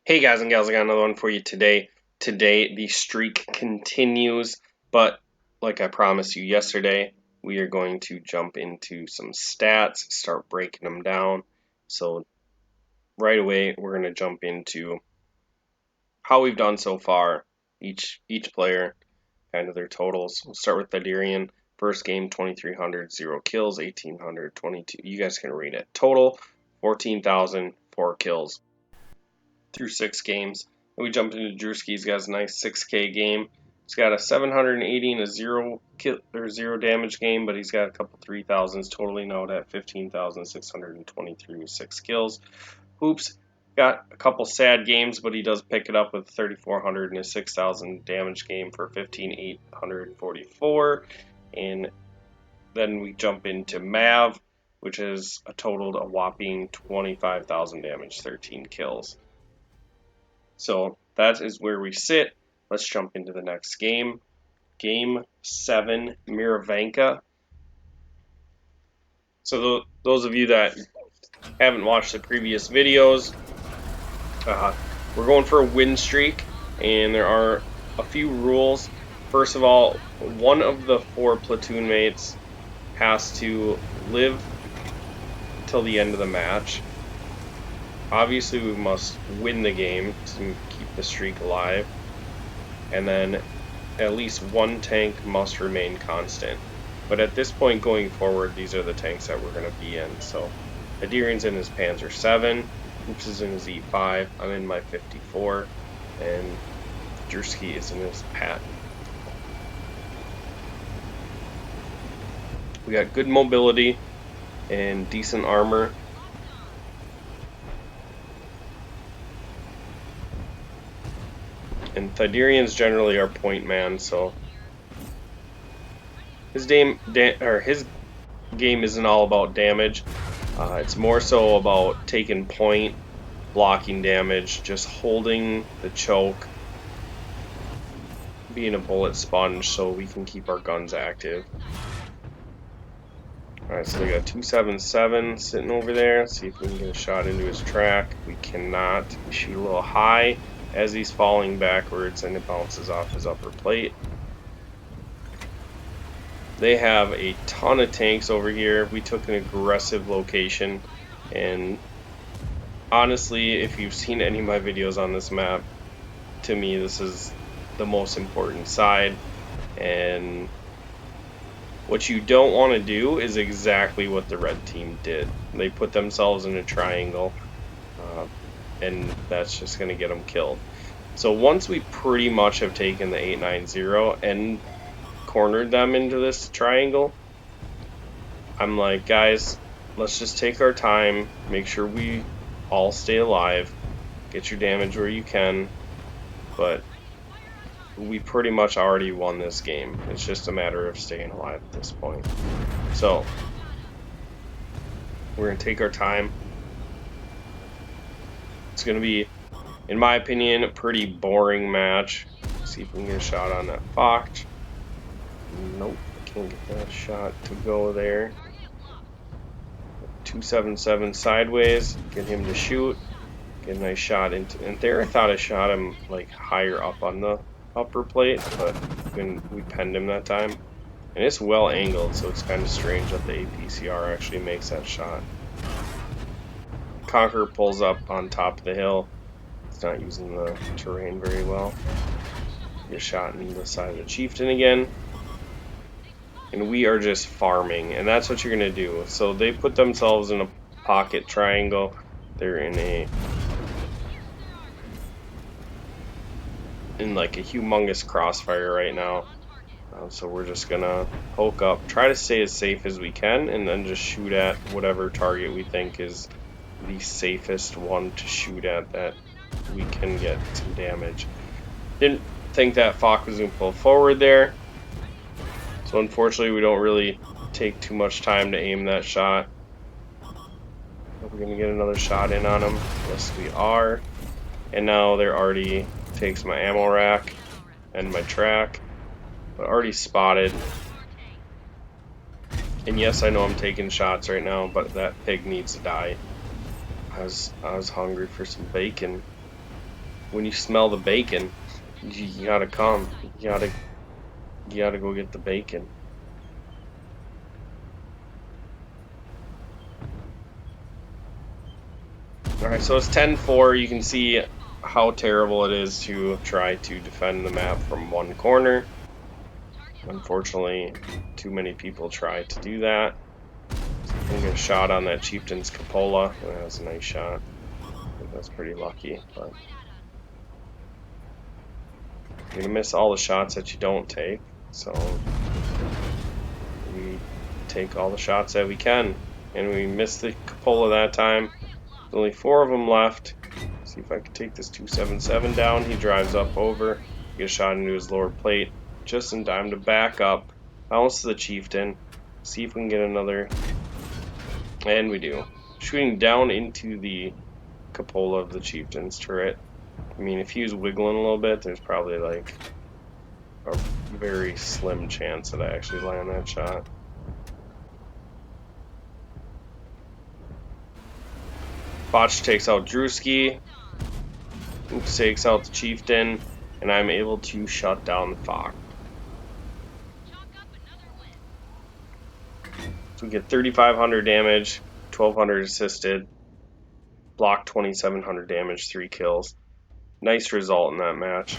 Hey guys and gals, I got another one for you today. Today the streak continues, but like I promised you yesterday, we are going to jump into some stats, start breaking them down. So right away, we're going to jump into how we've done so far, each player, kind of their totals. We'll start with Thyderian. First game, 2,300, 0 kills, 1,800, 22. You guys can read it. Total, 14,000, 4 kills through 6 games. And we jumped into Drewski. He's got a nice 6K game. He's got a 780 and a 0 kill or 0 damage game, but he's got a couple 3,000s totally now at 15,623 with 6 kills. Hoops got a couple sad games, but he does pick it up with 3,400 and a 6,000 damage game for 15,844. And then we jump into Mav, which is a totaled a whopping 25,000 damage, 13 kills. So that is where we sit. Let's jump into the next game. Game 7, Miravanka. So those of you that haven't watched the previous videos, we're going for a win streak, and there are a few rules. First of all, one of the 4 platoon mates has to live till the end of the match. Obviously, we must win the game to keep the streak alive, and then at least one tank must remain constant. But at this point going forward, these are the tanks that we're going to be in. So Thyderian's in his Panzer 7, Hoops is in his E5, I'm in my 54, and Drewski is in his Pat. We got good mobility and decent armor. And Thyderian's generally our point man, so his game isn't all about damage. It's more so about taking point, blocking damage, just holding the choke, being a bullet sponge so we can keep our guns active. Alright, so we got 277 sitting over there. Let's see if we can get a shot into his track. We cannot. We shoot a little high as he's falling backwards, and it bounces off his upper plate. They have a ton of tanks over here. We took an aggressive location, and honestly, if you've seen any of my videos on this map, to me this is the most important side. And what you don't want to do is exactly what the red team did. They put themselves in a triangle, and that's just going to get them killed. So once we pretty much have taken the 890 and cornered them into this triangle, I'm like, guys, let's just take our time, make sure we all stay alive, get your damage where you can, but we pretty much already won this game. It's just a matter of staying alive at this point. So we're going to take our time. It's going to be, in my opinion, a pretty boring match. Let's see if we can get a shot on that Fox. Nope, can't get that shot to go there. 277 sideways, get him to shoot. Get a nice shot into, and there I thought I shot him like higher up on the upper plate, but we penned him that time. And it's well angled, so it's kind of strange that the APCR actually makes that shot. Conqueror pulls up on top of the hill. It's not using the terrain very well. Get shot into the side of the chieftain again. And we are just farming, and that's what you're going to do. So they put themselves in a pocket triangle. They're in like a humongous crossfire right now. So we're just going to poke up, try to stay as safe as we can, and then just shoot at whatever target we think is the safest one to shoot at that we can get some damage. Didn't think that Fox was going to pull forward there. So unfortunately, we don't really take too much time to aim that shot. Are we going to get another shot in on him? Yes, we are. And now they're already takes my ammo rack and my track, but already spotted. And yes, I know I'm taking shots right now, but that pig needs to die. I was hungry for some bacon. when you smell the bacon, you gotta come. You gotta go get the bacon. Alright, so it's 10-4. You can see how terrible it is to try to defend the map from one corner. Unfortunately, too many people try to do that. I'm get a shot on that Chieftain's cupola. That was a nice shot. I think that's pretty lucky, but you're gonna miss all the shots that you don't take. So we take all the shots that we can, and we missed the cupola that time. There's only 4 of them left. See if I can take this 277 down. He drives up over, get a shot into his lower plate, just in time to back up, bounce to the Chieftain, see if we can get another, and we do. Shooting down into the cupola of the Chieftain's turret. I mean, if he was wiggling a little bit, there's probably like a very slim chance that I actually land that shot. Botch takes out Drewski. Oops, takes out the Chieftain, and I'm able to shut down the Fox. So we get 3,500 damage, 1,200 assisted, block 2,700 damage, 3 kills. Nice result in that match.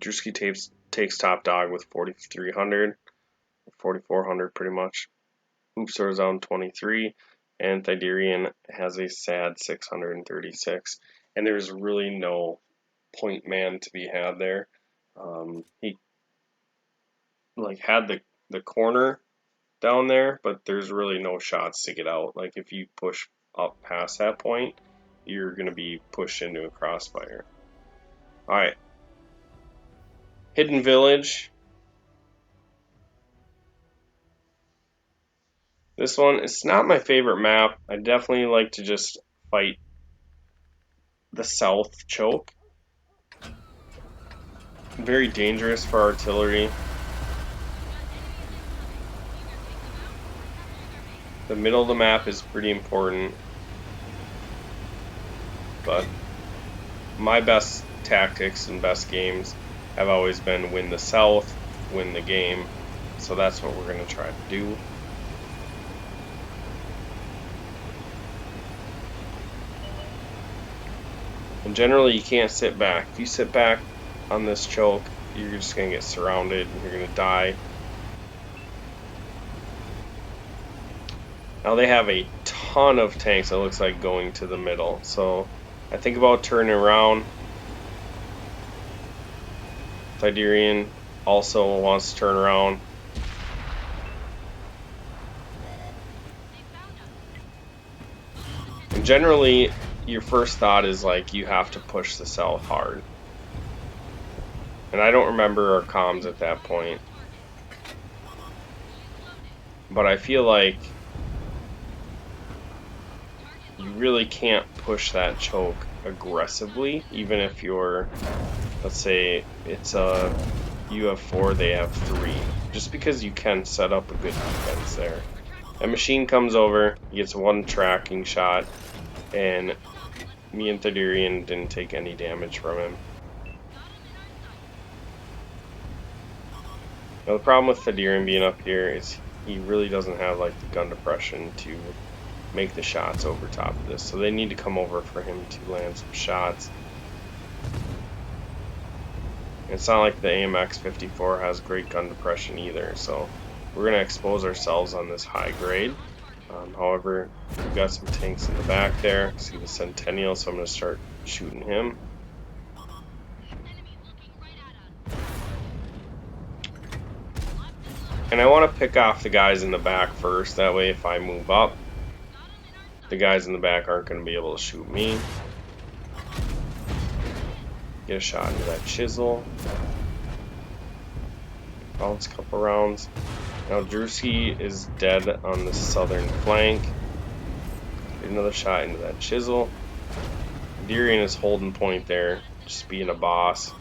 Drewski takes top dog with 4,300, 4,400 pretty much. Hoopster is on 23, and Thyderian has a sad 636. And there's really no point man to be had there. He like had the corner down there, but there's really no shots to get out. Like if you push up past that point, you're gonna be pushed into a crossfire. Alright. Hidden Village. This one, it's not my favorite map. I definitely like to just fight the south choke. Very dangerous for artillery. The middle of the map is pretty important. But my best tactics and best games have always been win the south, win the game. So that's what we're going to try to do. And generally you can't sit back. If you sit back on this choke, you're just going to get surrounded and you're going to die. Now they have a ton of tanks, it looks like, going to the middle. So I think about turning around. Thyderian also wants to turn around. And generally, your first thought is like you have to push the south hard. And I don't remember our comms at that point. But I feel like you really can't push that choke aggressively, even if you're, let's say it's a, you have 4, they have 3. Just because you can set up a good defense there. A machine comes over, he gets 1 tracking shot, and me and Thyderian didn't take any damage from him. Now the problem with Thyderian being up here is he really doesn't have like the gun depression to make the shots over top of this, so they need to come over for him to land some shots. It's not like the AMX 54 has great gun depression either, so we're going to expose ourselves on this high grade. However, we've got some tanks in the back there. See the Centennial, so I'm going to start shooting him. And I want to pick off the guys in the back first, that way if I move up, the guys in the back aren't going to be able to shoot me. Get a shot into that chisel. Bounce a couple rounds. Now Drewski is dead on the southern flank. Get another shot into that chisel. Thyderian is holding point there, just being a boss.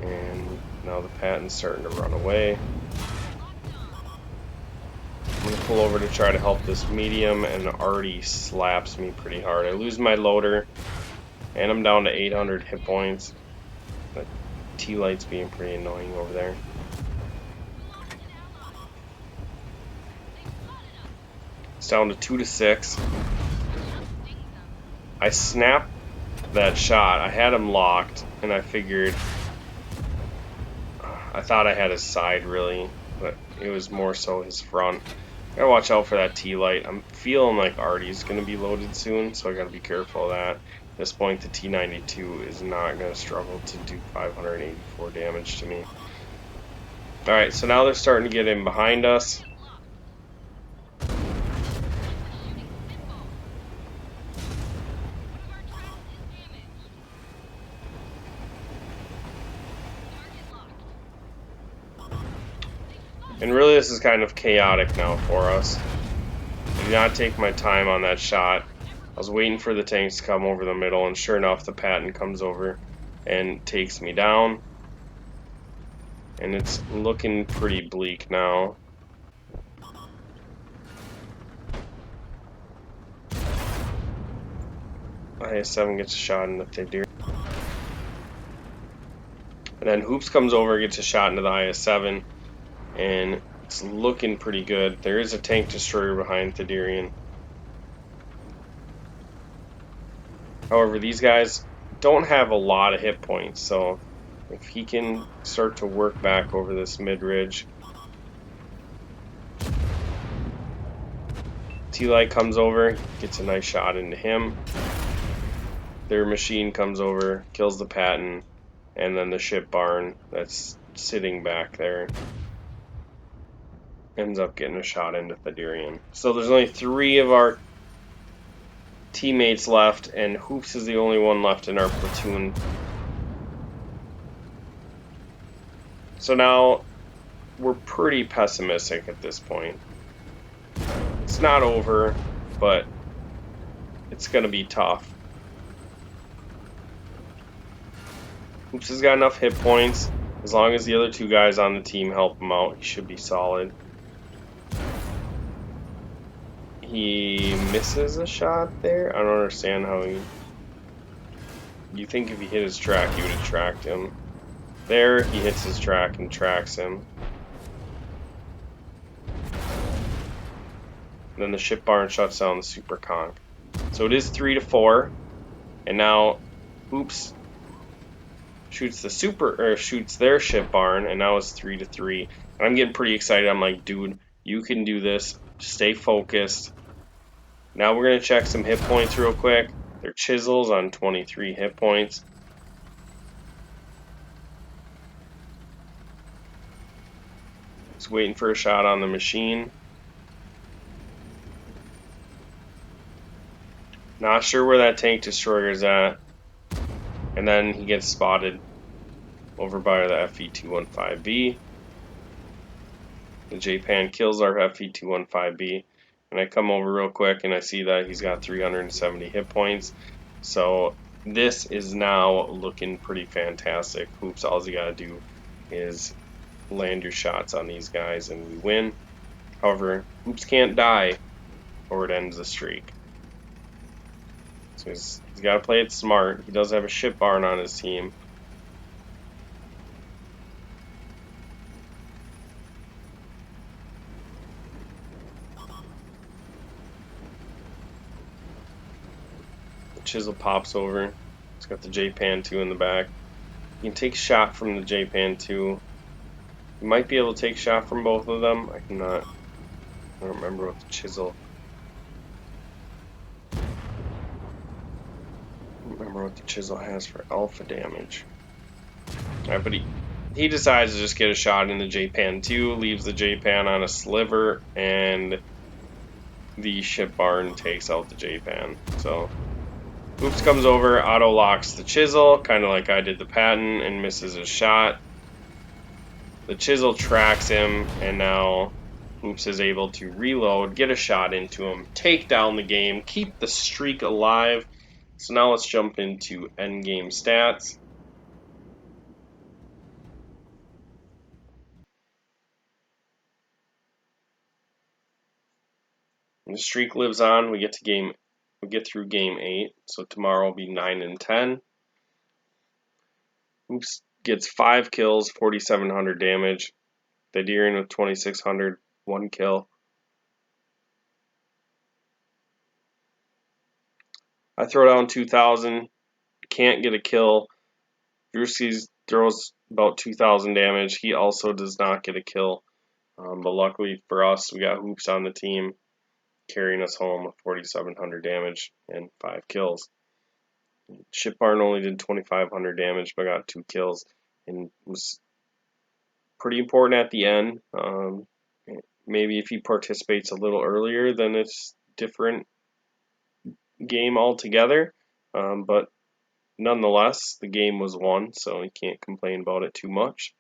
And now the Patton's starting to run away. gonna pull over to try to help this medium, and it already slaps me pretty hard. I lose my loader, and I'm down to 800 hit points. The T-light's being pretty annoying over there. It's down to 2 to 6. I snapped that shot. I had him locked, and I figured, I thought I had his side really, but it was more so his front. Gotta watch out for that T-light. I'm feeling like Artie's gonna be loaded soon, so I gotta be careful of that. At this point, the T92 is not gonna struggle to do 584 damage to me. Alright, so now they're starting to get in behind us. And really, this is kind of chaotic now for us. I did not take my time on that shot. I was waiting for the tanks to come over the middle, and sure enough, the Patton comes over and takes me down. And it's looking pretty bleak now. IS-7 gets a shot in the Thaddeus. And then Hoops comes over, gets a shot into the IS-7, and it's looking pretty good. There is a tank destroyer behind Thaddeus. However, these guys don't have a lot of hit points, so if he can start to work back over this mid-ridge. T-Light comes over, gets a nice shot into him. Their machine comes over, kills the Patton, and then the ship barn that's sitting back there ends up getting a shot into Thaddeus. So there's only 3 of our teammates left, and Hoops is the only one left in our platoon. So now we're pretty pessimistic at this point. It's not over, but it's going to be tough. Hoops has got enough hit points. As long as the other 2 guys on the team help him out, he should be solid. He misses a shot there. I don't understand how he... You think if he hit his track, he would have tracked him. There, he hits his track and tracks him. Then the ship barn shuts down the super conch. So it is 3 to 4, and now Hoops shoots shoots their ship barn, and now it's 3 to 3. And I'm getting pretty excited. I'm like, dude, you can do this. Stay focused. Now we're gonna check some hit points real quick. Their chisels on 23 hit points. Just waiting for a shot on the machine. Not sure where that tank destroyer is at. And then he gets spotted over by the FE-215B. The J-Pan kills our FE-215B. And I come over real quick and I see that he's got 370 hit points. So this is now looking pretty fantastic. Hoops, all you gotta do is land your shots on these guys and we win. However, Hoops can't die or it ends the streak. So he's got to play it smart. He does have a ship barn on his team. The chisel pops over. He's got the J-Pan 2 in the back. You can take a shot from the J-Pan 2. You might be able to take a shot from both of them. I don't remember what the chisel... remember what the chisel has for alpha damage. Alright, but he decides to just get a shot in the J-Pan 2, leaves the J-Pan on a sliver, and the ship barn takes out the J-Pan. So, Hoops comes over, auto locks the chisel, kind of like I did the Patton, and misses his shot. The chisel tracks him, and now Hoops is able to reload, get a shot into him, take down the game, keep the streak alive. So now let's jump into endgame stats. And the streak lives on. We get through game 8. So tomorrow will be 9 and 10. Oops gets 5 kills, 4,700 damage. Thydirian with 2,600, 1 kill. I throw down 2,000, can't get a kill. Drewski throws about 2,000 damage. He also does not get a kill. But luckily for us, we got Hoops on the team, carrying us home with 4,700 damage and 5 kills. Ship Barn only did 2,500 damage, but got 2 kills, and was pretty important at the end. Maybe if he participates a little earlier, then it's different game altogether. But nonetheless, the game was won, so you can't complain about it too much.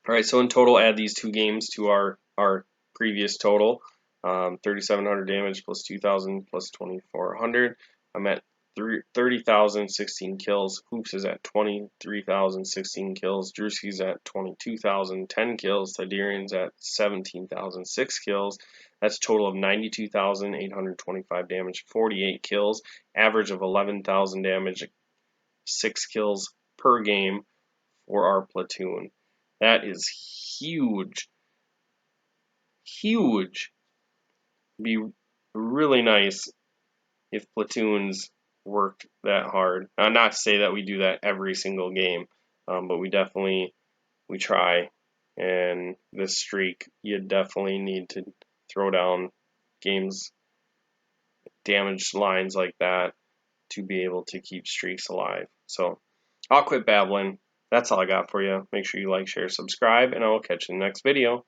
All right, so in total, add these 2 games to our previous total. 3,700 damage plus 2,000 plus 2,400. I'm at 30,016 kills. Hoops is at 23,016 kills. Drewski's at 22,010 kills. Thydirian's at 17,006 kills. That's a total of 92,825 damage, 48 kills, average of 11,000 damage, 6 kills per game for our platoon. That is huge. Huge. It'd be really nice if platoons worked that hard. Not to say that we do that every single game, but we try. And this streak, you definitely need to throw down games, damaged lines like that to be able to keep streaks alive. So I'll quit babbling. That's all I got for you. Make sure you like, share, subscribe, and I will catch you in the next video.